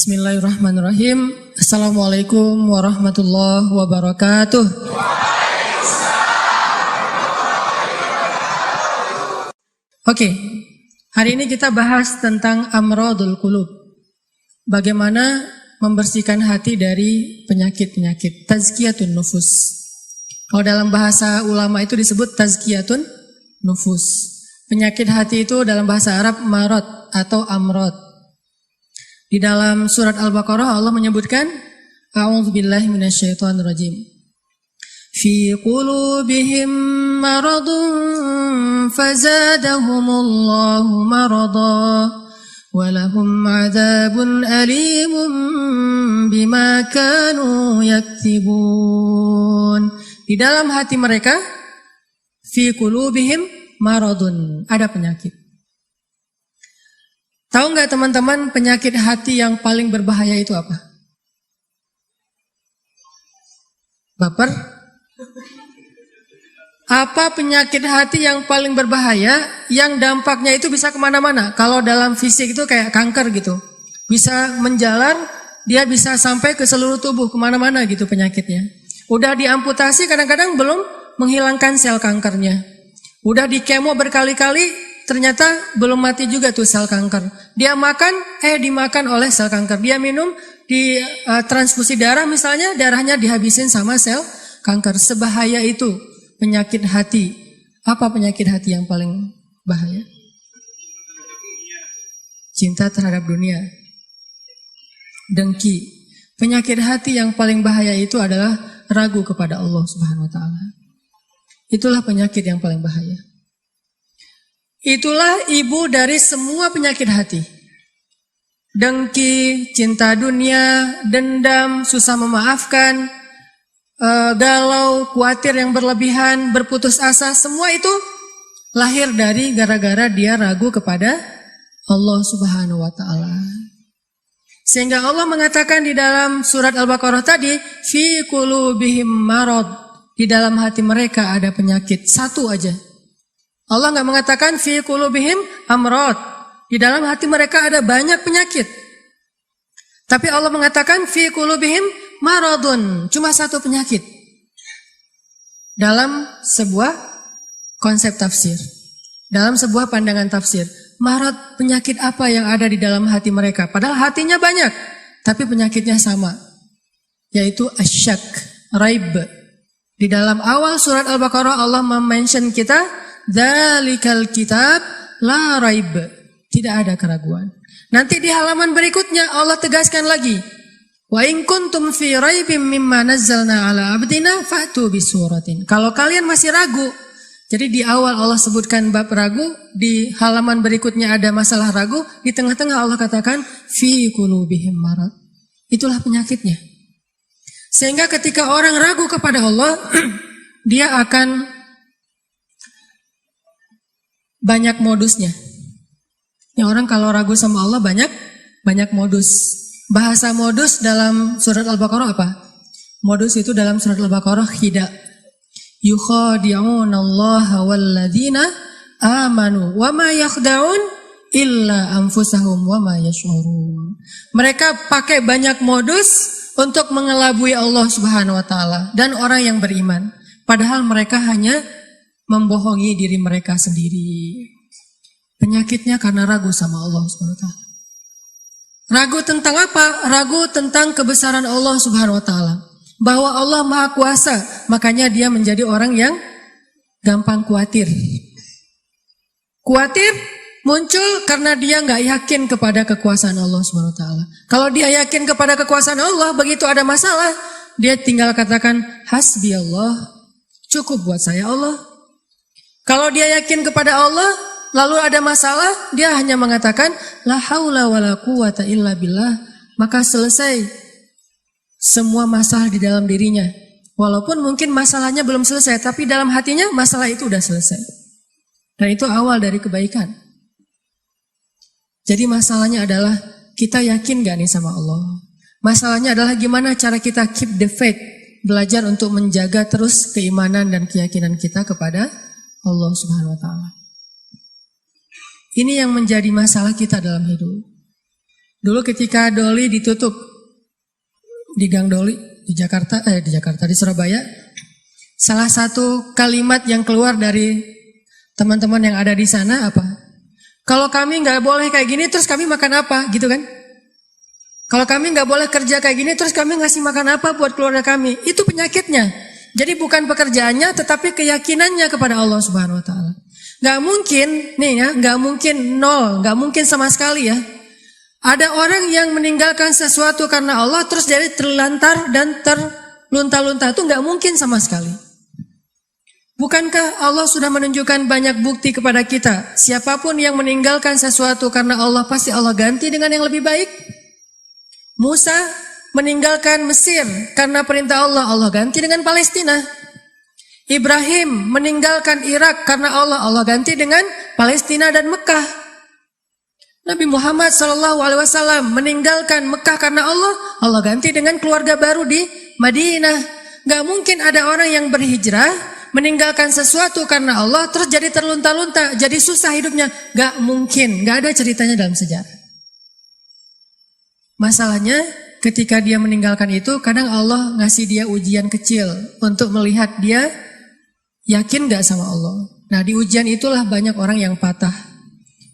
Bismillahirrahmanirrahim. Assalamualaikum warahmatullahi wabarakatuh. Oke, hari ini kita bahas tentang amradul qulub. Bagaimana membersihkan hati dari penyakit-penyakit. Tazkiyatun nufus. Kalau dalam bahasa ulama itu disebut tazkiyatun nufus. Penyakit hati itu dalam bahasa Arab marad atau amrad. Di dalam surat Al-Baqarah Allah menyebutkan A'udzubillahi minasyaitonirrajim. Fi qulubihim maradun fazadahumullahu marada walahum 'adzabun alimun bima kanu yaktibun. Di dalam hati mereka fi qulubihim maradun, ada penyakit. Tahu nggak teman-teman penyakit hati yang paling berbahaya itu apa? Baper? Apa penyakit hati yang paling berbahaya yang dampaknya itu bisa kemana-mana? Kalau dalam fisik itu kayak kanker gitu. Bisa menjalar, dia bisa sampai ke seluruh tubuh, kemana-mana gitu penyakitnya. Udah diamputasi kadang-kadang belum menghilangkan sel kankernya. Udah di kemo berkali-kali, ternyata belum mati juga tuh sel kanker. Dia makan, dimakan oleh sel kanker. Dia minum, di transfusi darah misalnya, darahnya dihabisin sama sel kanker. Sebahaya itu penyakit hati. Apa penyakit hati yang paling bahaya? Cinta terhadap dunia. Dengki. Penyakit hati yang paling bahaya itu adalah ragu kepada Allah Subhanahu wa taala. Itulah penyakit yang paling bahaya. Itulah ibu dari semua penyakit hati. Dengki, cinta dunia, dendam, susah memaafkan, galau, khawatir yang berlebihan, berputus asa, semua itu lahir dari gara-gara dia ragu kepada Allah Subhanahu wa taala. Sehingga Allah mengatakan di dalam surat Al-Baqarah tadi, fi qulubihim marad, di dalam hati mereka ada penyakit, satu aja. Allah nggak mengatakan fi qulubihim amrad. Di dalam hati mereka ada banyak penyakit. Tapi Allah mengatakan fi qulubihim maradun, cuma satu penyakit. Dalam sebuah konsep tafsir, dalam sebuah pandangan tafsir, marad, penyakit apa yang ada di dalam hati mereka? Padahal hatinya banyak, tapi penyakitnya sama, yaitu asyak, raib. Di dalam awal surat Al-Baqarah Allah mention kita Dzalikal kitab la raib. Tidak ada keraguan. Nanti di halaman berikutnya Allah tegaskan lagi. Wa in kuntum fi raibim mimma nazzalna ala abdina fa'tu bisuratin. Kalau kalian masih ragu. Jadi di awal Allah sebutkan bab ragu, di halaman berikutnya ada masalah ragu, di tengah-tengah Allah katakan fi qulubihim marad. Itulah penyakitnya. Sehingga ketika orang ragu kepada Allah, dia akan banyak modusnya. Ya, orang kalau ragu sama Allah banyak modus. Bahasa modus dalam surat Al-Baqarah apa? Modus itu dalam surat Al-Baqarah khida. Yukhadi'unallaha walladzina amanu wa ma yakhda'un illa anfusahum wa ma yash'urun. Mereka pakai banyak modus untuk mengelabui Allah Subhanahu wa taala dan orang yang beriman. Padahal mereka hanya membohongi diri mereka sendiri. Penyakitnya karena ragu sama Allah Subhanahu wa taala. Ragu tentang apa? Ragu tentang kebesaran Allah Subhanahu wa taala. Bahwa Allah Maha Kuasa, makanya dia menjadi orang yang gampang khawatir. Khawatir muncul karena dia nggak yakin kepada kekuasaan Allah Subhanahu wa taala. Kalau dia yakin kepada kekuasaan Allah, begitu ada masalah, dia tinggal katakan hasbi Allah, cukup buat saya Allah. Kalau dia yakin kepada Allah, lalu ada masalah, dia hanya mengatakan la haula wala quwata illa billah, maka selesai semua masalah di dalam dirinya. Walaupun mungkin masalahnya belum selesai, tapi dalam hatinya masalah itu udah selesai. Dan itu awal dari kebaikan. Jadi masalahnya adalah kita yakin gak nih sama Allah? Masalahnya adalah gimana cara kita keep the faith, belajar untuk menjaga terus keimanan dan keyakinan kita kepada Allah Subhanahu wa taala. Ini yang menjadi masalah kita dalam hidup. Dulu ketika Doli ditutup di Gang Doli di Jakarta di Surabaya, salah satu kalimat yang keluar dari teman-teman yang ada di sana apa? Kalau kami nggak boleh kayak gini, terus kami makan apa? Gitu kan? Kalau kami nggak boleh kerja kayak gini, terus kami ngasih makan apa buat keluarga kami? Itu penyakitnya. Jadi bukan pekerjaannya, tetapi keyakinannya kepada Allah Subhanahu Wa Taala. Nggak mungkin, nih ya, nggak mungkin nol, nggak mungkin sama sekali ya. Ada orang yang meninggalkan sesuatu karena Allah, terus jadi terlantar dan terlunta-lunta, itu nggak mungkin sama sekali. Bukankah Allah sudah menunjukkan banyak bukti kepada kita? Siapapun yang meninggalkan sesuatu karena Allah, pasti Allah ganti dengan yang lebih baik. Musa meninggalkan Mesir karena perintah Allah, Allah ganti dengan Palestina. Ibrahim meninggalkan Irak karena Allah, Allah ganti dengan Palestina dan Mekah. Nabi Muhammad SAW meninggalkan Mekah karena Allah, Allah ganti dengan keluarga baru di Madinah. Gak mungkin ada orang yang berhijrah meninggalkan sesuatu karena Allah terus jadi terlunta-lunta, jadi susah hidupnya. Gak mungkin, gak ada ceritanya dalam sejarah. Masalahnya ketika dia meninggalkan itu, kadang Allah ngasih dia ujian kecil untuk melihat dia yakin gak sama Allah. Nah, di ujian itulah banyak orang yang patah.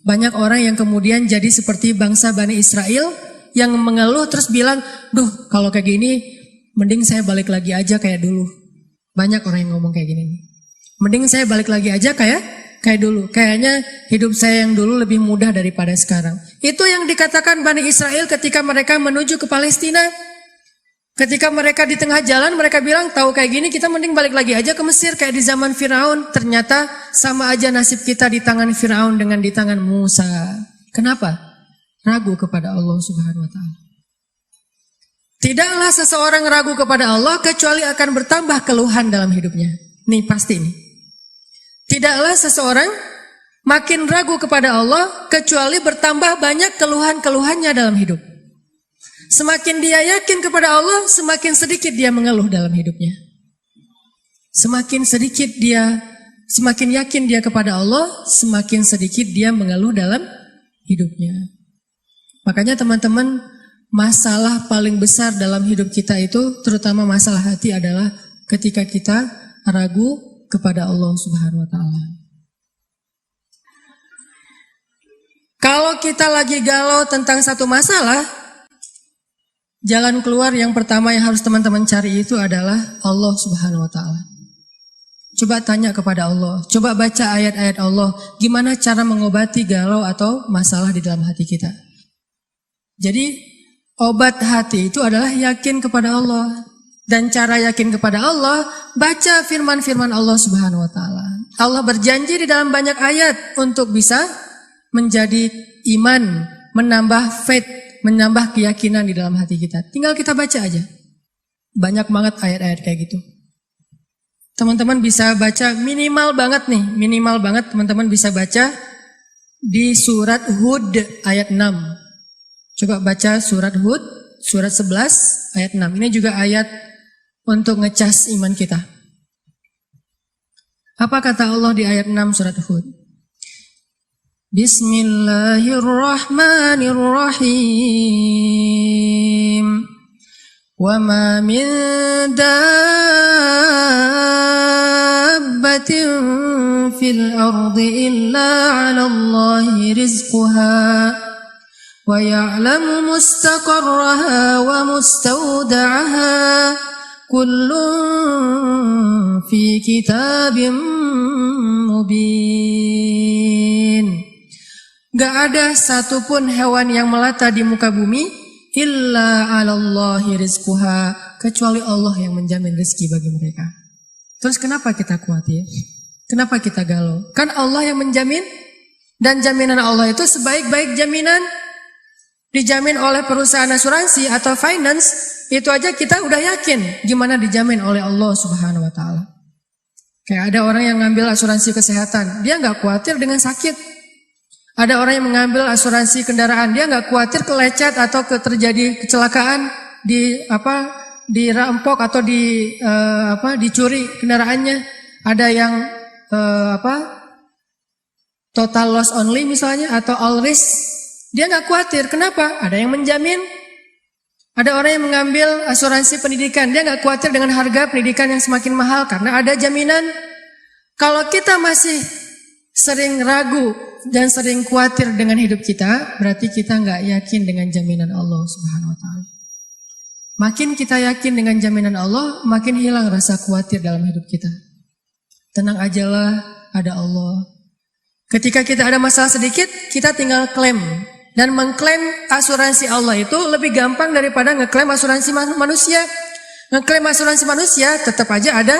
Banyak orang yang kemudian jadi seperti bangsa Bani Israel yang mengeluh terus bilang, duh kalau kayak gini mending saya balik lagi aja kayak dulu. Banyak orang yang ngomong kayak gini. Mending saya balik lagi aja kayak dulu. Kayaknya hidup saya yang dulu lebih mudah daripada sekarang. Itu yang dikatakan Bani Israel ketika mereka menuju ke Palestina. Ketika mereka di tengah jalan, mereka bilang, tahu kayak gini kita mending balik lagi aja ke Mesir kayak di zaman Firaun. Ternyata sama aja nasib kita di tangan Firaun dengan di tangan Musa. Kenapa? Ragu kepada Allah Subhanahu Wa Taala. Tidaklah seseorang ragu kepada Allah kecuali akan bertambah keluhan dalam hidupnya. Nih pasti nih. Tidaklah seseorang makin ragu kepada Allah kecuali bertambah banyak keluhan-keluhannya dalam hidup. Semakin dia yakin kepada Allah, semakin sedikit dia mengeluh dalam hidupnya. Semakin yakin dia kepada Allah, semakin sedikit dia mengeluh dalam hidupnya. Makanya teman-teman, masalah paling besar dalam hidup kita itu, terutama masalah hati adalah ketika kita ragu kepada Allah Subhanahu Wa Taala. Kalau kita lagi galau tentang satu masalah, jalan keluar yang pertama yang harus teman-teman cari itu adalah Allah Subhanahu Wa Taala. Coba tanya kepada Allah, coba baca ayat-ayat Allah, gimana cara mengobati galau atau masalah di dalam hati kita. Jadi obat hati itu adalah yakin kepada Allah. Dan cara yakin kepada Allah, baca firman-firman Allah Subhanahu Wa Taala. Allah berjanji di dalam banyak ayat untuk bisa menjadi iman, menambah faith, menambah keyakinan di dalam hati kita. Tinggal kita baca aja. Banyak banget ayat-ayat kayak gitu. Teman-teman bisa baca minimal banget teman-teman bisa baca di surat Hud ayat 6. Coba baca surat Hud, surat 11 ayat 6. Ini juga ayat untuk ngecas iman kita. Apa kata Allah di ayat 6 surat Hud? Bismillahirrahmanirrahim. Wa ma min dabbatin fil ardi illa 'ala Allahi rizquha wa ya'lamu mustaqarraha wa mustawda'aha kullun fi kitabim mubin. Gak ada satupun hewan yang melata di muka bumi illa 'alallahi rizquha, kecuali Allah yang menjamin rezeki bagi mereka. Terus kenapa kita khawatir? Kenapa kita galau? Kan Allah yang menjamin, dan jaminan Allah itu sebaik-baik jaminan. Dijamin oleh perusahaan asuransi atau finance, itu aja kita udah yakin gimana dijamin oleh Allah Subhanahu Wa Taala. Kayak ada orang yang ngambil asuransi kesehatan, dia gak khawatir dengan sakit. Ada orang yang mengambil asuransi kendaraan, dia nggak khawatir kelecet atau terjadi kecelakaan, dirampok atau dicuri kendaraannya. Ada yang total loss only misalnya atau all risk, Dia nggak khawatir. Kenapa? Ada yang menjamin. Ada orang yang mengambil asuransi pendidikan. Dia nggak khawatir dengan harga pendidikan yang semakin mahal karena ada jaminan. Kalau kita masih sering ragu dan sering khawatir dengan hidup kita, berarti kita nggak yakin dengan jaminan Allah Subhanahu wa Ta'ala. Makin kita yakin dengan jaminan Allah, makin hilang rasa khawatir dalam hidup kita. Tenang ajalah, ada Allah. Ketika kita ada masalah sedikit, kita tinggal klaim. Dan mengklaim asuransi Allah itu lebih gampang daripada ngeklaim asuransi manusia. Ngeklaim asuransi manusia tetap aja ada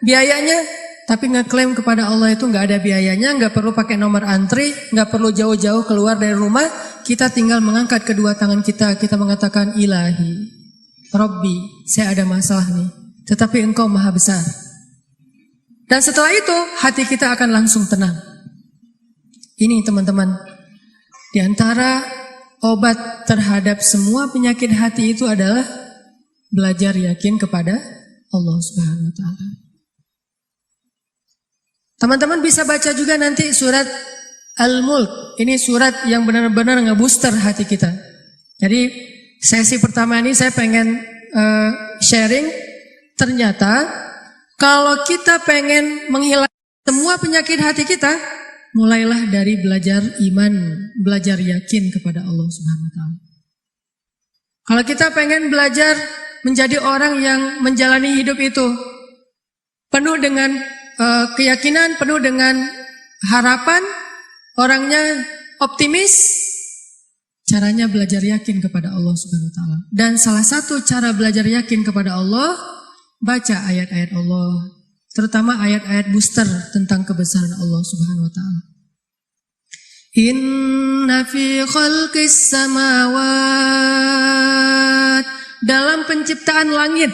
biayanya. Tapi ngeklaim kepada Allah itu nggak ada biayanya, nggak perlu pakai nomor antri, nggak perlu jauh-jauh keluar dari rumah. Kita tinggal mengangkat kedua tangan kita mengatakan Ilahi, Robbi, saya ada masalah nih. Tetapi Engkau Maha Besar. Dan setelah itu hati kita akan langsung tenang. Ini teman-teman. Di antara obat terhadap semua penyakit hati itu adalah belajar yakin kepada Allah Subhanahu wa Ta'ala. Teman-teman bisa baca juga nanti surat Al-Mulk. Ini surat yang benar-benar ngebooster hati kita. Jadi sesi pertama ini saya pengen sharing. Ternyata kalau kita pengen menghilangkan semua penyakit hati kita, mulailah dari belajar iman, belajar yakin kepada Allah Subhanahu wa Ta'ala. Kalau kita pengen belajar menjadi orang yang menjalani hidup itu penuh dengan keyakinan, penuh dengan harapan, orangnya optimis, caranya belajar yakin kepada Allah Subhanahu wa Ta'ala. Dan salah satu cara belajar yakin kepada Allah, baca ayat-ayat Allah. Terutama ayat-ayat booster tentang kebesaran Allah Subhanahu wa Ta'ala. Inna fi khalqis samawat, dalam penciptaan langit.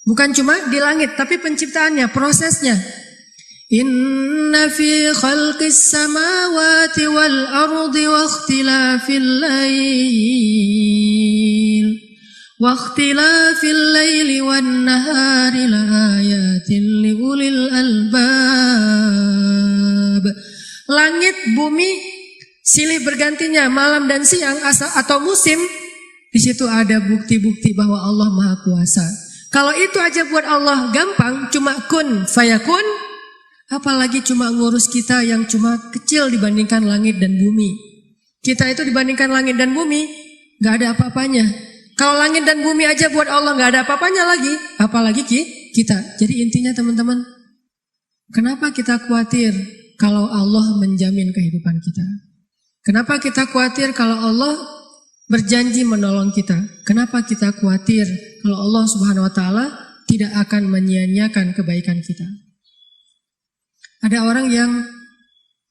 Bukan cuma di langit, tapi penciptaannya, prosesnya. Inna fi khalqis samawati wal ardi wa ikhtilafil lail واختلاف الليل والنهار لآيات لأولي الألباب. Langit, bumi, silih bergantinya malam dan siang atau musim, di situ ada bukti-bukti bahwa Allah Maha Kuasa. Kalau itu aja buat Allah gampang, cuma kun fayakun, apalagi cuma ngurus kita yang cuma kecil dibandingkan langit dan bumi. Kita itu dibandingkan langit dan bumi gak ada apa-apanya. Kalau langit dan bumi aja buat Allah nggak ada apa-apanya lagi, apalagi kita. Jadi intinya teman-teman, kenapa kita khawatir kalau Allah menjamin kehidupan kita? Kenapa kita khawatir kalau Allah berjanji menolong kita? Kenapa kita khawatir kalau Allah Subhanahu wa Ta'ala tidak akan menyia-nyiakan kebaikan kita? Ada orang yang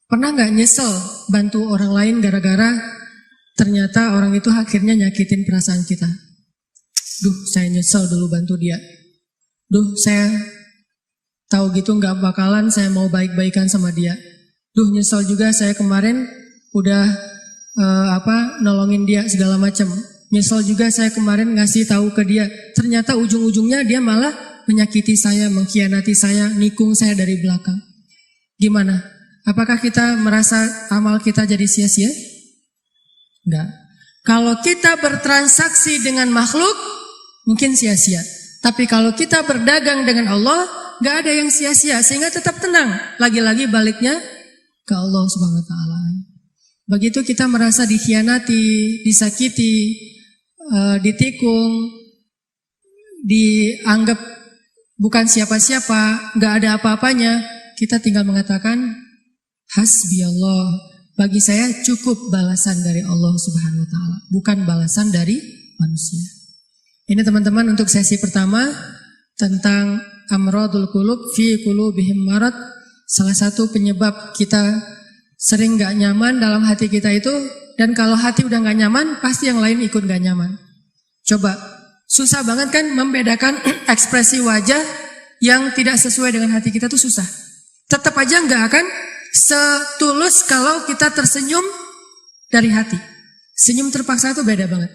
pernah nggak nyesel bantu orang lain gara-gara ternyata orang itu akhirnya nyakitin perasaan kita. Duh, saya nyesel dulu bantu dia. Duh, saya tahu gitu nggak bakalan saya mau baik-baikan sama dia. Duh, nyesel juga saya kemarin udah nolongin dia segala macam. Nyesel juga saya kemarin ngasih tahu ke dia. Ternyata ujung-ujungnya dia malah menyakiti saya, mengkhianati saya, nikung saya dari belakang. Gimana? Apakah kita merasa amal kita jadi sia-sia? Enggak. Kalau kita bertransaksi dengan makhluk, mungkin sia-sia. Tapi kalau kita berdagang dengan Allah, enggak ada yang sia-sia, sehingga tetap tenang. Lagi-lagi baliknya ke Allah Subhanahu wa Ta'ala. Begitu kita merasa dikhianati, disakiti, ditikung, dianggap bukan siapa-siapa, enggak ada apa-apanya, kita tinggal mengatakan hasbi Allah. Bagi saya cukup balasan dari Allah Subhanahu wa Ta'ala, bukan balasan dari manusia. Ini teman-teman untuk sesi pertama tentang amradul qulub fi qulubihim marad. Salah satu penyebab kita sering gak nyaman dalam hati kita itu, dan kalau hati udah gak nyaman, pasti yang lain ikut gak nyaman. Coba, susah banget kan membedakan ekspresi wajah yang tidak sesuai dengan hati kita, tuh susah. Tetap aja gak akan setulus kalau kita tersenyum dari hati. Senyum terpaksa itu beda banget.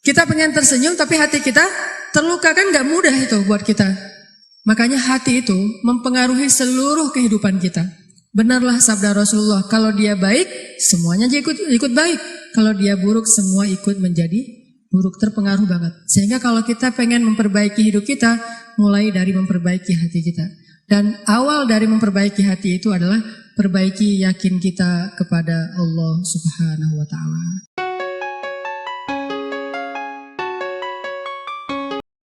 Kita pengen tersenyum tapi hati kita terluka, kan gak mudah itu buat kita. Makanya hati itu mempengaruhi seluruh kehidupan kita. Benarlah sabda Rasulullah, kalau dia baik semuanya dia ikut baik. Kalau dia buruk, semua ikut menjadi buruk, terpengaruh banget. Sehingga kalau kita pengen memperbaiki hidup kita, mulai dari memperbaiki hati kita. Dan awal dari memperbaiki hati itu adalah perbaiki yakin kita kepada Allah Subhanahu wa Ta'ala.